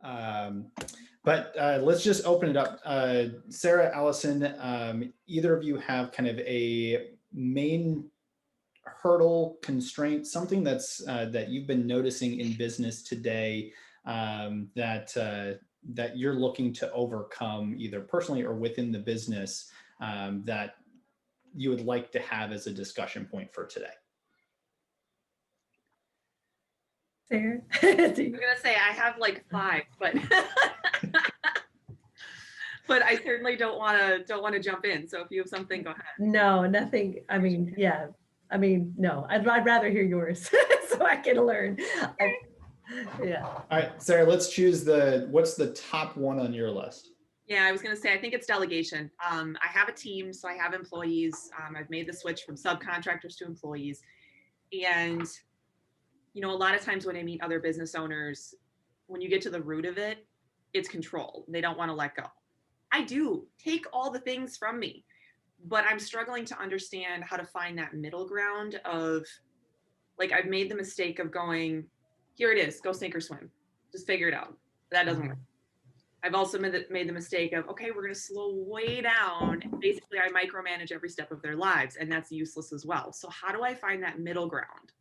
Um, but let's just open it up. Sarah, Allison, either of you have kind of a main hurdle, constraint, something that you've been noticing in business today, that you're looking to overcome, either personally or within the business, that you would like to have as a discussion point for today? Sarah? I'm gonna say I have like 5, but but I certainly don't want to jump in. So if you have something, go ahead. No, nothing. I mean, yeah. I mean, no. I'd rather hear yours so I can learn. Yeah. All right, Sarah, let's choose what's the top one on your list? Yeah, I was going to say, I think it's delegation. I have a team, so I have employees. I've made the switch from subcontractors to employees. And, you know, a lot of times when I meet other business owners, when you get to the root of it, it's control. They don't want to let go. I do. Take all the things from me. But I'm struggling to understand how to find that middle ground of, like, I've made the mistake of going, here it is, go sink or swim. Just figure it out. That doesn't work. I've also made the mistake of, okay, we're going to slow way down. Basically, I micromanage every step of their lives, and that's useless as well. So how do I find that middle ground?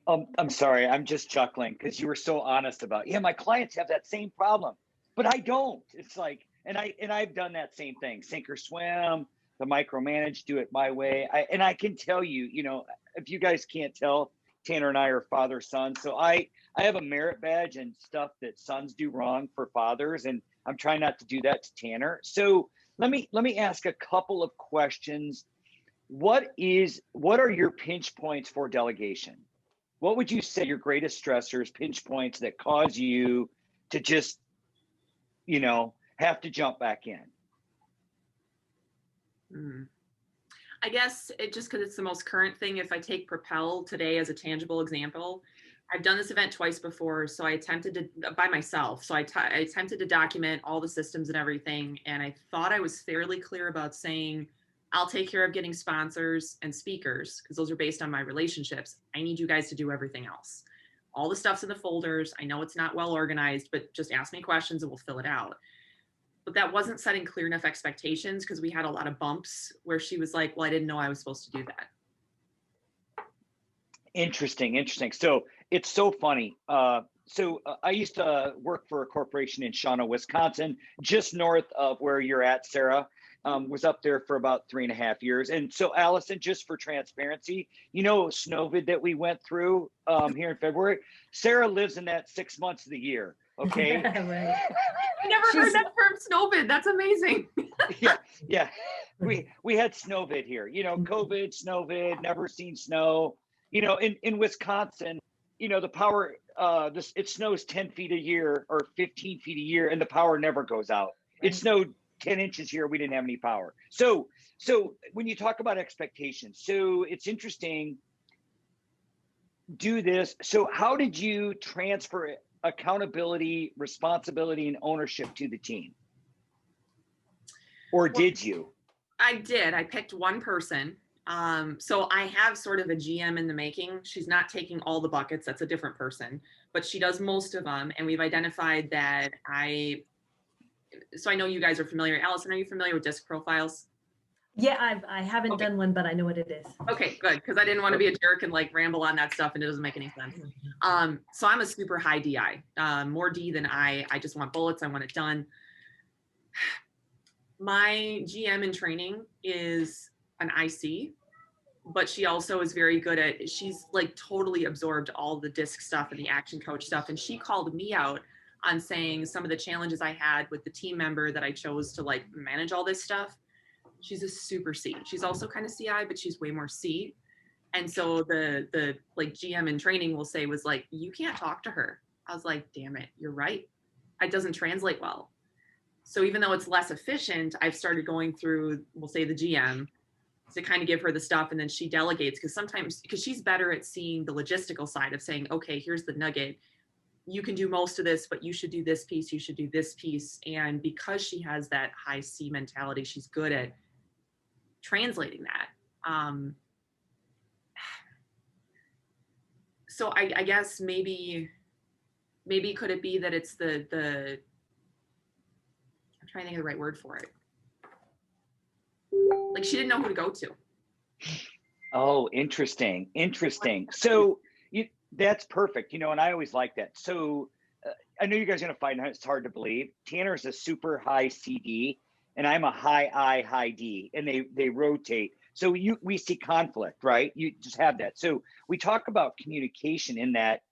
I'm sorry, I'm just chuckling because you were so honest about, yeah, my clients have that same problem, but I don't. It's like, and I've done that same thing, sink or swim, the micromanage, do it my way. I can tell you, you know, if you guys can't tell, Tanner and I are father-son. So I have a merit badge and stuff that sons do wrong for fathers, and I'm trying not to do that to Tanner. So let me ask a couple of questions. What are your pinch points for delegation? What would you say your greatest stressors, pinch points that cause you to just, you know, have to jump back in? I guess it just because it's the most current thing. If I take Propel today as a tangible example, I've done this event twice before. So I attempted to, by myself. So I attempted to document all the systems and everything. And I thought I was fairly clear about saying, I'll take care of getting sponsors and speakers because those are based on my relationships. I need you guys to do everything else. All the stuff's in the folders. I know it's not well organized, but just ask me questions and we'll fill it out. But that wasn't setting clear enough expectations because we had a lot of bumps where she was like, well, I didn't know I was supposed to do that. Interesting. So it's so funny. I used to work for a corporation in Shawano, Wisconsin, just north of where you're at, Sarah. Was up there for about 3.5 years. And so Allison, just for transparency, you know, Snowvid that we went through here in February, Sarah lives in that 6 months of the year. Okay. Right. I never heard that term, Snowvid. That's amazing. Yeah. We had Snowvid here, you know, COVID, Snowvid, never seen snow, you know, in Wisconsin, you know, the power, it snows 10 feet a year or 15 feet a year and the power never goes out. Right. It snowed 10 inches here. We didn't have any power. So when you talk about expectations, so it's interesting, do this. So how did you transfer accountability, responsibility, and ownership to the team? Or did you? I did. I picked one person. So I have sort of a GM in the making. She's not taking all the buckets. That's a different person, but she does most of them. And we've identified that so I know you guys are familiar. Allison, are you familiar with disc profiles? Yeah, I haven't done one, but I know what it is. Okay, good. Because I didn't want to be a jerk and like ramble on that stuff and it doesn't make any sense. So I'm a super high DI, more D than I just want bullets. I want it done. My GM in training is an IC, but she also is very good at, she's like totally absorbed all the disc stuff and the action coach stuff. And she called me out on saying some of the challenges I had with the team member that I chose to like manage all this stuff. She's a super C. She's also kind of CI, but she's way more C. And so the like GM in training will say was like, you can't talk to her. I was like, damn it, you're right. It doesn't translate well. So even though it's less efficient, I've started going through, we'll say the GM, to kind of give her the stuff and then she delegates because she's better at seeing the logistical side of saying, okay, here's the nugget. You can do most of this, but you should do this piece, you should do this piece. And because she has that high C mentality, she's good at translating that. So I guess maybe Maybe could it be that it's the I'm trying to think of the right word for it. Like she didn't know who to go to. Oh, interesting. Interesting. So that's perfect. And I always like that. So I know you guys are going to find it's hard to believe. Tanner's a super high CD and I'm a high I, high D, and they rotate. So we see conflict, right? You just have that. So we talk about communication in that,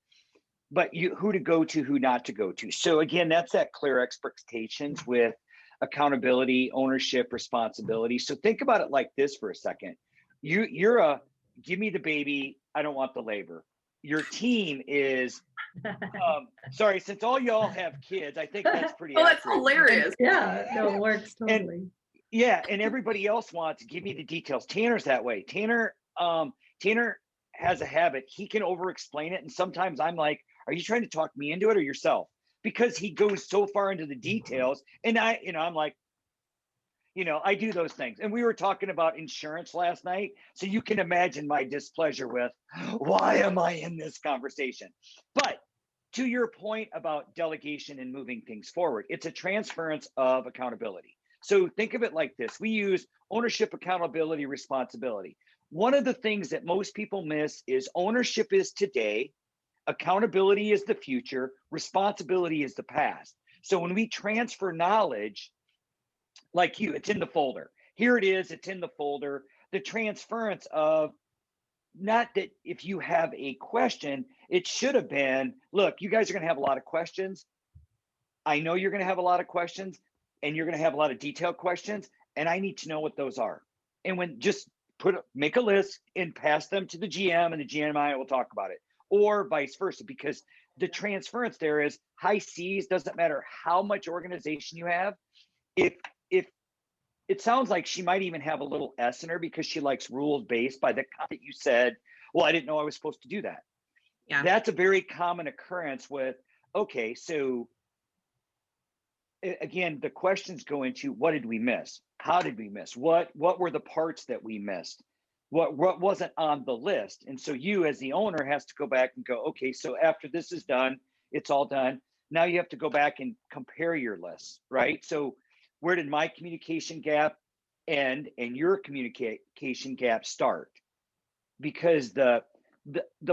but who to go to, who not to go to. So again, that's that clear expectations with accountability, ownership, responsibility. So think about it like this for a second. You're a give me the baby, I don't want the labor. Your team is sorry, since all y'all have kids, I think that's pretty Oh, that's accurate. hilarious. Yeah, no, it works totally. Yeah, and everybody else wants give me the details. Tanner's that way. Tanner has a habit. He can over explain it, and sometimes I'm like, are you trying to talk me into it or yourself? Because he goes so far into the details, and I'm like, I do those things. And we were talking about insurance last night, so you can imagine my displeasure with why am I in this conversation? But to your point about delegation and moving things forward, it's a transference of accountability. So think of it like this. We use ownership, accountability, responsibility. One of the things that most people miss is ownership is today, accountability is the future, responsibility is the past. So when we transfer knowledge, like it's in the folder. Here it is, it's in the folder. The transference of, not that if you have a question, it should have been, look, you guys are going to have a lot of questions. I know you're going to have a lot of questions, and you're going to have a lot of detailed questions, and I need to know what those are. And when just make a list and pass them to the GM, and the GM and I will talk about it, or vice versa, because the transference there is high C's. Doesn't matter how much organization you have. If it sounds like she might even have a little S in her because she likes rules based by the comment you said, well, I didn't know I was supposed to do that. Yeah. That's a very common occurrence with, okay, so again, the questions go into what did we miss? How did we miss? What were the parts that we missed? What wasn't on the list? And so you as the owner has to go back and go, okay, so after this is done, it's all done. Now you have to go back and compare your lists, right? So where did my communication gap end and your communication gap start? Because the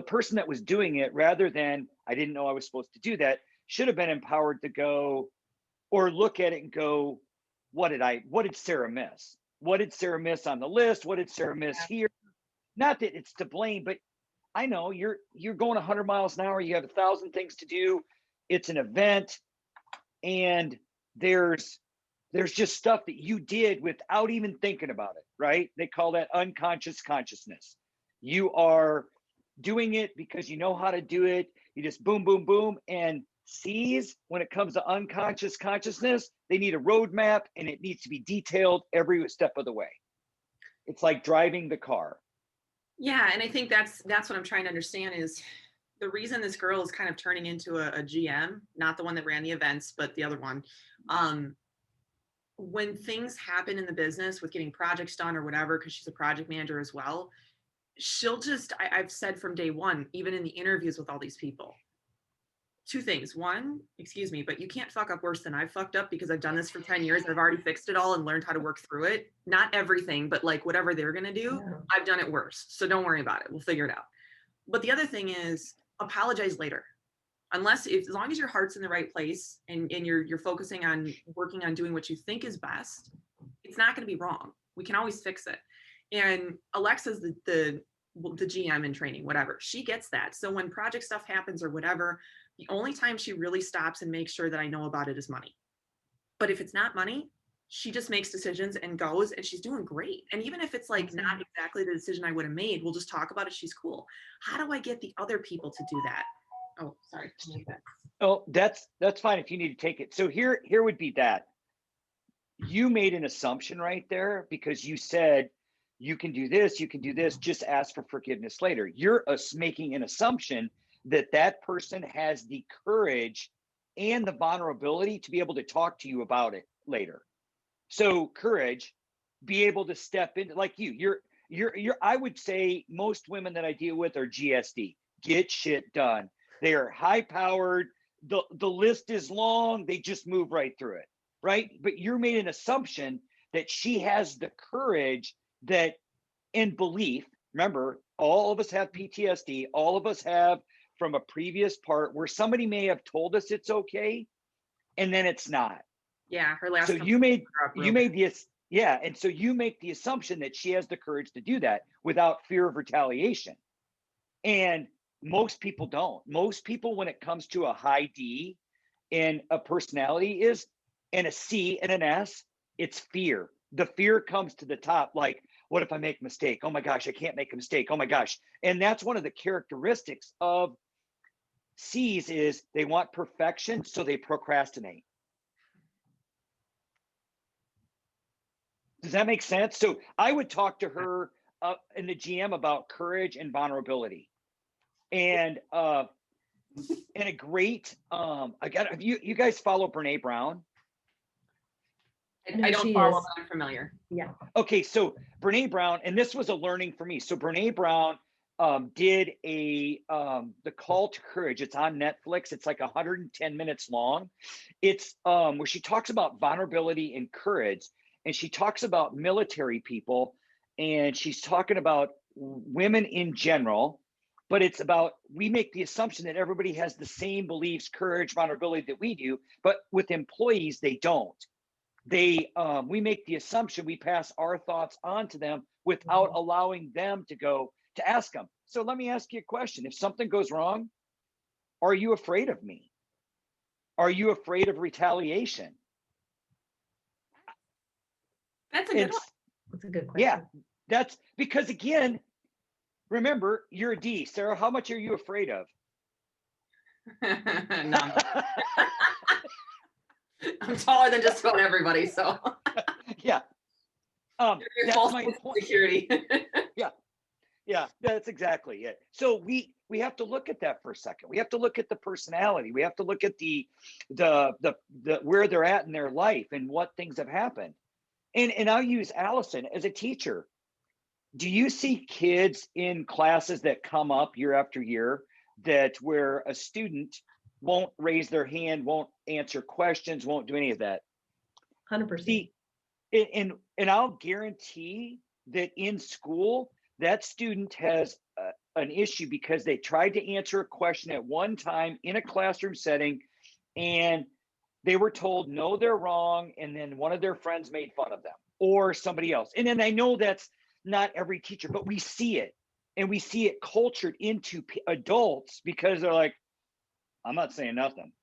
person that was doing it, rather than I didn't know I was supposed to do that, should have been empowered to go or look at it and go, what did Sarah miss? What did Sarah miss on the list? What did Sarah miss here? Not that it's to blame, but I know you're going 100 miles an hour. You have 1,000 things to do. It's an event, and there's just stuff that you did without even thinking about it, right? They call that unconscious consciousness. You are doing it because you know how to do it. You just boom, boom, boom. And C's, when it comes to unconscious consciousness, they need a roadmap, and it needs to be detailed every step of the way. It's like driving the car. Yeah, and I think that's what I'm trying to understand is the reason this girl is kind of turning into a GM, not the one that ran the events, but the other one. When things happen in the business with getting projects done or whatever, because she's a project manager as well, she'll just, I've said from day one, even in the interviews with all these people, two things. One, excuse me, but you can't fuck up worse than I've fucked up, because I've done this for 10 years. I've already fixed it all and learned how to work through it. Not everything, but like whatever they're going to do, Yeah. I've done it worse. So don't worry about it. We'll figure it out. But the other thing is apologize later. As long as your heart's in the right place and you're focusing on working on doing what you think is best, it's not going to be wrong. We can always fix it. And Alexa's the GM in training, whatever. She gets that. So when project stuff happens or whatever, the only time she really stops and makes sure that I know about it is money. But if it's not money, she just makes decisions and goes, and she's doing great. And even if it's like not exactly the decision I would have made, we'll just talk about it. She's cool. How do I get the other people to do that? Oh, sorry. Oh, that's fine if you need to take it. So here would be that. You made an assumption right there because you said you can do this, just ask for forgiveness later. You're making an assumption that person has the courage and the vulnerability to be able to talk to you about it later. So courage, be able to step into, like you're I would say most women that I deal with are GSD, get shit done. They are high powered. the list is long, they just move right through it, right? But you're made an assumption that she has the courage that and belief. Remember, all of us have PTSD. All of us have from a previous part where somebody may have told us it's okay, and then it's not. Yeah, her last. So couple you made were up real bad. this, yeah, and so you make the assumption that she has the courage to do that without fear of retaliation. And most people don't. Most people, when it comes to a high D in a personality is, and a C and an S, it's fear. The fear comes to the top, like, what if I make a mistake? Oh my gosh, I can't make a mistake. Oh my gosh. And that's one of the characteristics of C's is they want perfection, so they procrastinate. Does that make sense? So I would talk to her in the GM about courage and vulnerability. And a great I got you guys follow Brene Brown? I don't she follow, is. but I'm familiar. Yeah. Okay, so Brene Brown, and this was a learning for me. So Brene Brown did a the Call to Courage. It's on Netflix. It's like 110 minutes long. It's where she talks about vulnerability and courage, and she talks about military people, and she's talking about women in general. But it's about, we make the assumption that everybody has the same beliefs, courage, vulnerability that we do, but with employees, they don't. We make the assumption, we pass our thoughts on to them without allowing them to ask them. So let me ask you a question. If something goes wrong, are you afraid of me? Are you afraid of retaliation? That's a good one. That's a good question. Yeah, that's because, again, remember, you're a D. Sarah, how much are you afraid of? No, I'm taller than just about everybody, so Yeah. your That's false my point. security. Yeah, that's exactly it. So we have to look at that for a second. We have to look at the personality. We have to look at the where they're at in their life and what things have happened. And I'll use Allison as a teacher. Do you see kids in classes that come up year after year that where a student won't raise their hand, won't answer questions, won't do any of that? 100%. See, and I'll guarantee that in school, that student has an issue because they tried to answer a question at one time in a classroom setting, and they were told, no, they're wrong. And then one of their friends made fun of them or somebody else. And then I know that's not every teacher, but we see it, and we see it cultured into adults because they're like, I'm not saying nothing.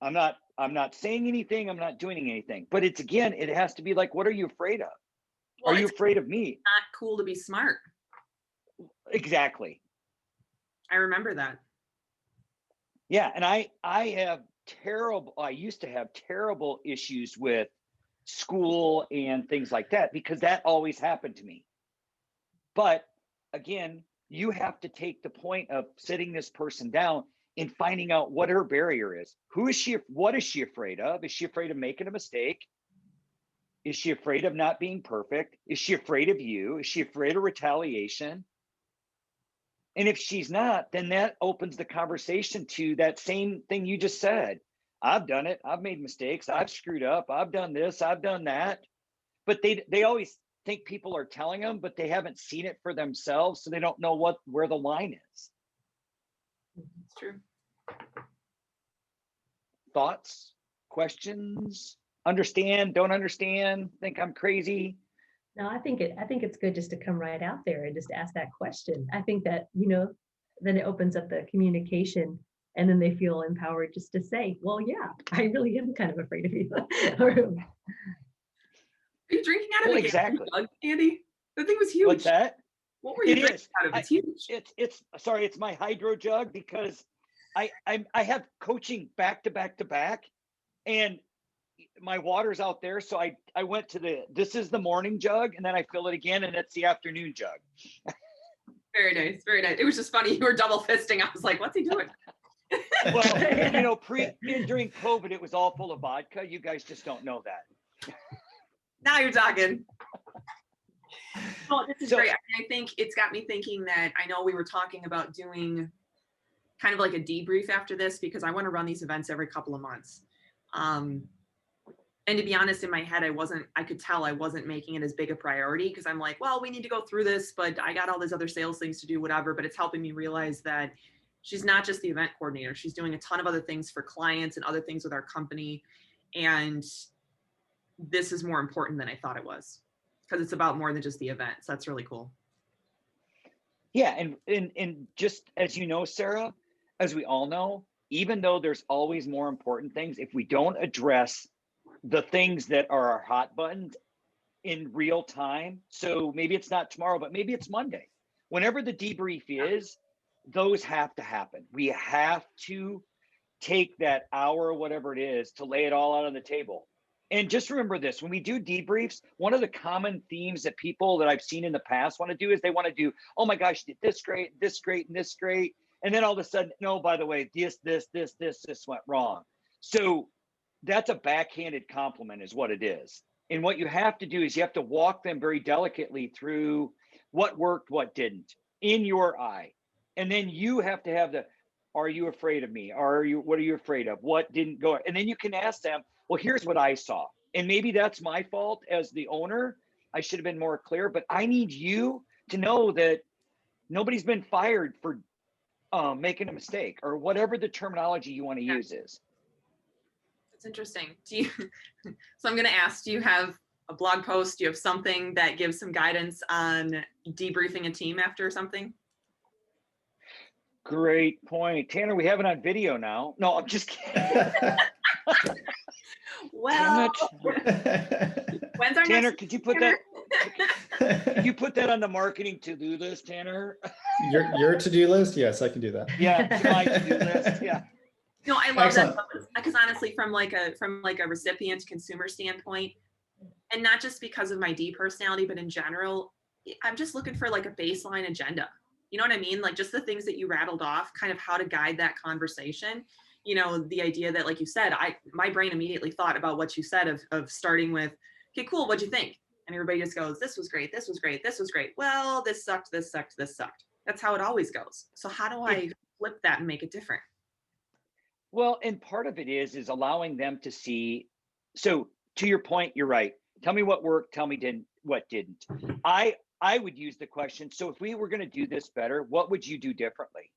I'm not saying anything. I'm not doing anything. But it's, again, it has to be like, what are you afraid of? Well, Are you it's afraid of me? not cool to be smart. Exactly. I remember that. Yeah. And I used to have terrible issues with school and things like that because that always happened to me. But again, you have to take the point of sitting this person down and finding out what her barrier is. What is she afraid of? Is she afraid of making a mistake? Is she afraid of not being perfect? Is she afraid of you? Is she afraid of retaliation? And if she's not, then that opens the conversation to that same thing you just said. I've done it. I've made mistakes. I've screwed up. I've done this. I've done that. But they always think people are telling them, but they haven't seen it for themselves, so they don't know where the line is. It's true. Thoughts, questions, understand, don't understand, think I'm crazy? No, I think it's good just to come right out there and just ask that question. I think that, then it opens up the communication, and then they feel empowered just to say, well, yeah, I really am kind of afraid of you. Are you drinking out of a exactly. jug, Andy? The thing was huge. What's that? What were you It drinking is. out of? It's huge. It's my hydro jug because I have coaching back to back to back, and my water's out there. So I went to this is the morning jug, and then I fill it again, and it's the afternoon jug. Very nice. Very nice. It was just funny. You were double fisting. I was like, what's he doing? Well, during COVID, it was all full of vodka. You guys just don't know that. Now you're talking. Oh, this is great. I think it's got me thinking that I know we were talking about doing kind of like a debrief after this, because I want to run these events every couple of months. And to be honest, in my head, I could tell I wasn't making it as big a priority, because I'm like, well, we need to go through this, but I got all these other sales things to do, whatever. But it's helping me realize that she's not just the event coordinator. She's doing a ton of other things for clients and other things with our company. And this is more important than I thought it was, because it's about more than just the event. So that's really cool. Yeah. And just as you know, Sarah, as we all know, even though there's always more important things, if we don't address the things that are our hot buttons in real time, so maybe it's not tomorrow, but maybe it's Monday, whenever the debrief is, those have to happen. We have to take that hour, whatever it is, to lay it all out on the table. And just remember this, when we do debriefs, one of the common themes that people that I've seen in the past want to do is they want to do, oh my gosh, you did this great, and this great. And then all of a sudden, no, by the way, this went wrong. So that's a backhanded compliment is what it is. And what you have to do is you have to walk them very delicately through what worked, what didn't, in your eye. And then you have to have are you afraid of me? What are you afraid of? What didn't go? And then you can ask them, well, here's what I saw. And maybe that's my fault as the owner. I should have been more clear, but I need you to know that nobody's been fired for making a mistake, or whatever the terminology you want to use is. That's interesting. So I'm going to ask, do you have a blog post? Do you have something that gives some guidance on debriefing a team after something? Great point. Tanner, we have it on video now. No, I'm just kidding. Well, when's our Tanner, next? could you put that? Could you put that on the marketing to-do list, Tanner? Your to-do list? Yes, I can do that. Yeah, my to-do list. Yeah. No, I love Excellent. that, because honestly, from like a recipient consumer standpoint, and not just because of my D personality, but in general, I'm just looking for like a baseline agenda. You know what I mean? Like just the things that you rattled off, kind of how to guide that conversation. You know, the idea that, like you said, my brain immediately thought about what you said of starting with, okay, cool, what'd you think? And everybody just goes, this was great, this was great, this was great. Well, this sucked, this sucked, this sucked. That's how it always goes. So how do I flip that and make it different? Well, and part of it is allowing them to see. So to your point, you're right. Tell me what worked, tell me what didn't. I would use the question, so if we were going to do this better, what would you do differently?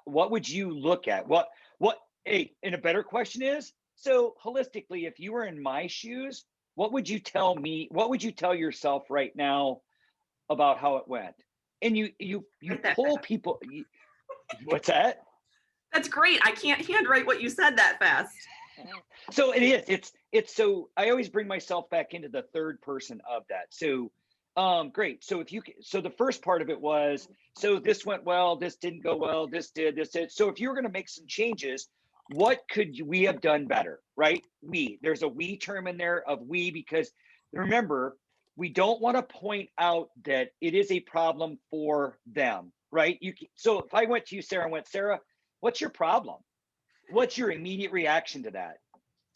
What would you look at? And a better question is, so holistically, if you were in my shoes, what would you tell me? What would you tell yourself right now about how it went? And you pull people. What's that? That's great. I can't handwrite what you said that fast. So it is. It's so I always bring myself back into the third person of that. So great. So so the first part of it was, so this went well, this didn't go well, this did. So if you were going to make some changes, what could we have done better, right? There's a we term in there of we, because remember, we don't want to point out that it is a problem for them, right? So if I went to you, Sarah, and went, Sarah, what's your problem? What's your immediate reaction to that?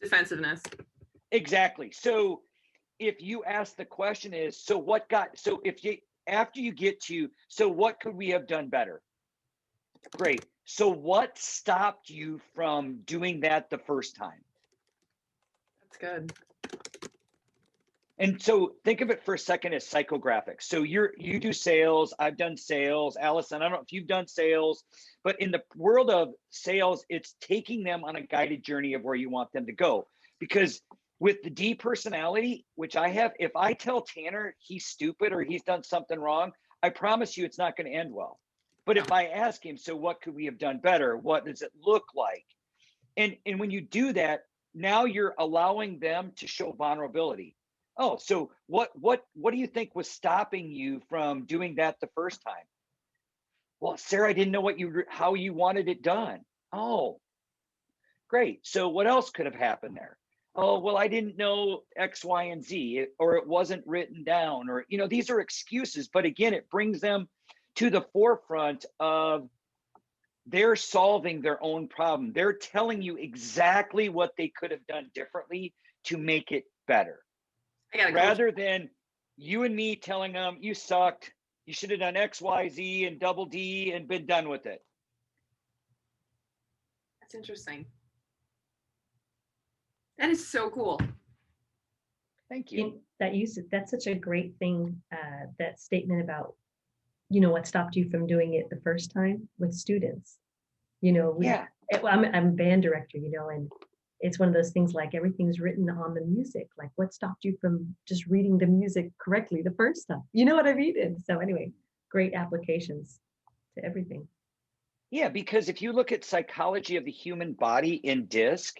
Defensiveness. Exactly. So if you ask the question is, after you get to, so what could we have done better? Great. So what stopped you from doing that the first time? That's good. And so think of it for a second as psychographics. So you do sales, I've done sales. Allison, I don't know if you've done sales, but in the world of sales, it's taking them on a guided journey of where you want them to go. Because with the D personality, which I have, if I tell Tanner he's stupid or he's done something wrong, I promise you it's not going to end well. But if I ask him, so what could we have done better? What does it look like? And when you do that, now you're allowing them to show vulnerability. Oh, so what do you think was stopping you from doing that the first time? Well, Sarah, I didn't know how you wanted it done. Oh, great. So what else could have happened there? Oh, well, I didn't know X, Y, and Z, or it wasn't written down, or, these are excuses. But again, it brings them to the forefront of they're solving their own problem. They're telling you exactly what they could have done differently to make it better. Rather than you and me telling them you sucked, you should have done X, Y, Z, and double D and been done with it. That's interesting. That is so cool. Thank you. That's such a great thing, that statement about, you know, what stopped you from doing it the first time with students. You know, Yeah. I'm a band director, you know, and it's one of those things like everything's written on the music. Like, what stopped you from just reading the music correctly the first time? You know what I mean? And so anyway, great applications to everything. Yeah, because if you look at psychology of the human body in DISC,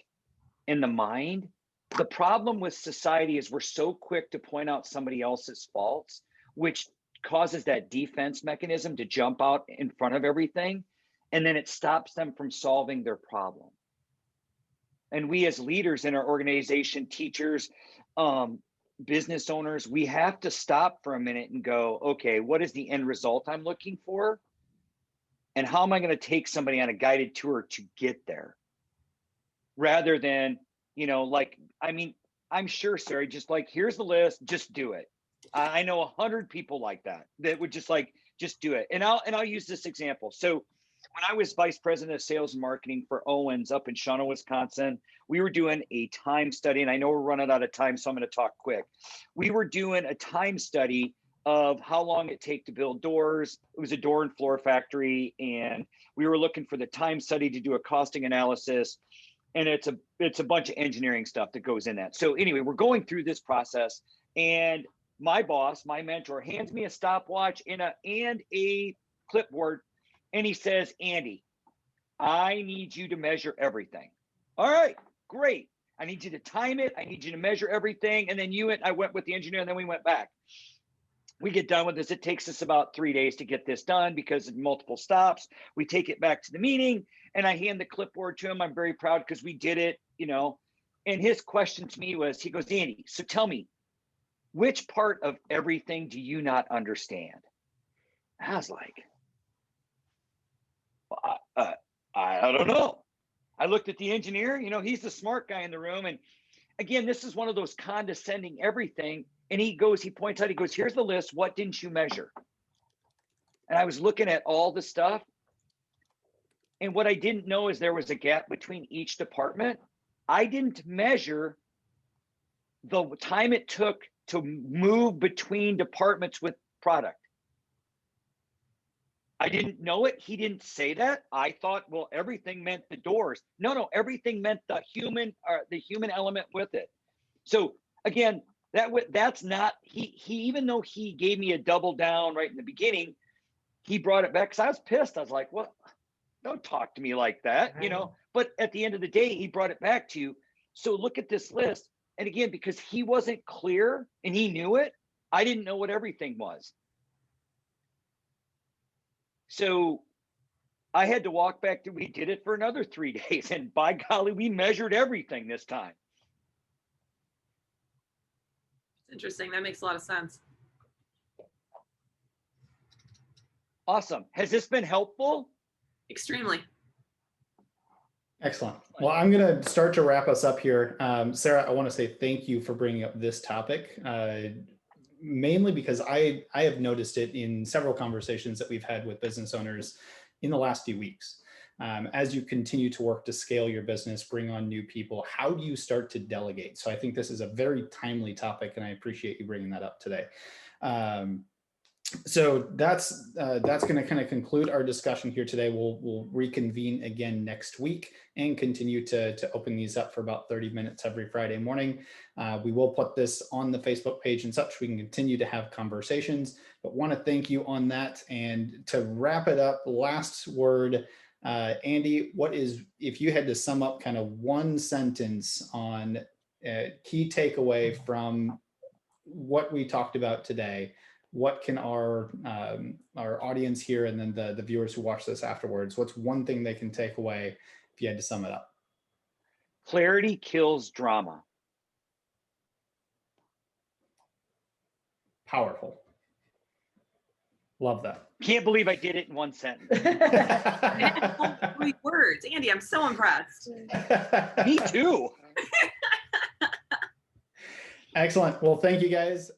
in the mind, the problem with society is we're so quick to point out somebody else's faults, which causes that defense mechanism to jump out in front of everything. And then it stops them from solving their problem. And we as leaders in our organization, teachers, business owners, we have to stop for a minute and go, okay, what is the end result I'm looking for? And how am I going to take somebody on a guided tour to get there? Rather than, you know, like, I mean, I'm sure, Sarah, just like, here's the list, just do it. I know 100 people like that would just like, just do it. And I'll use this example. So when I was vice president of sales and marketing for Owens up in Shawano, Wisconsin, we were doing a time study, and I know we're running out of time, so I'm going to talk quick. We were doing a time study of how long it take to build doors. It was a door and floor factory, and we were looking for the time study to do a costing analysis. And it's a bunch of engineering stuff that goes in that. So anyway, we're going through this process, and my boss, my mentor, hands me a stopwatch and a clipboard, and he says, Andy, I need you to measure everything. All right, great. I need you to time it. I need you to measure everything. And then I went with the engineer, and then we went back. We get done with this. It takes us about 3 days to get this done because of multiple stops. We take it back to the meeting, and I hand the clipboard to him. I'm very proud because we did it, you know. And his question to me was, he goes, Andy, so tell me, which part of everything do you not understand? I was like, I don't know. I looked at the engineer, you know, he's the smart guy in the room. And again, this is one of those condescending everything. And he points out, he goes, here's the list. What didn't you measure? And I was looking at all the stuff. And what I didn't know is there was a gap between each department. I didn't measure the time it took to move between departments with product. I didn't know it. He didn't say that. I thought, well, everything meant the doors. No, everything meant the human element with it. So again, that's not, he even though he gave me a double down right in the beginning, he brought it back because I was pissed. I was like, well, don't talk to me like that, you know. But at the end of the day, he brought it back to you. So look at this list. And again, because he wasn't clear and he knew it, I didn't know what everything was. So I had to walk back we did it for another 3 days. And by golly, we measured everything this time. Interesting. That makes a lot of sense. Awesome. Has this been helpful? Extremely. Excellent. Well, I'm going to start to wrap us up here. Sarah, I want to say thank you for bringing up this topic, mainly because I have noticed it in several conversations that we've had with business owners in the last few weeks. As you continue to work to scale your business, bring on new people, how do you start to delegate? So I think this is a very timely topic, and I appreciate you bringing that up today. So that's going to kind of conclude our discussion here today. We'll reconvene again next week and continue to open these up for about 30 minutes every Friday morning. We will put this on the Facebook page and such. We can continue to have conversations, but want to thank you on that. And to wrap it up, last word, Andy, if you had to sum up kind of one sentence on key takeaway from what we talked about today, what can our audience here and then the viewers who watch this afterwards, what's one thing they can take away if you had to sum it up? Clarity kills drama. Powerful. Love that. Can't believe I did it in one sentence. 3 words. Andy, I'm so impressed. Me too. Excellent. Well, thank you guys.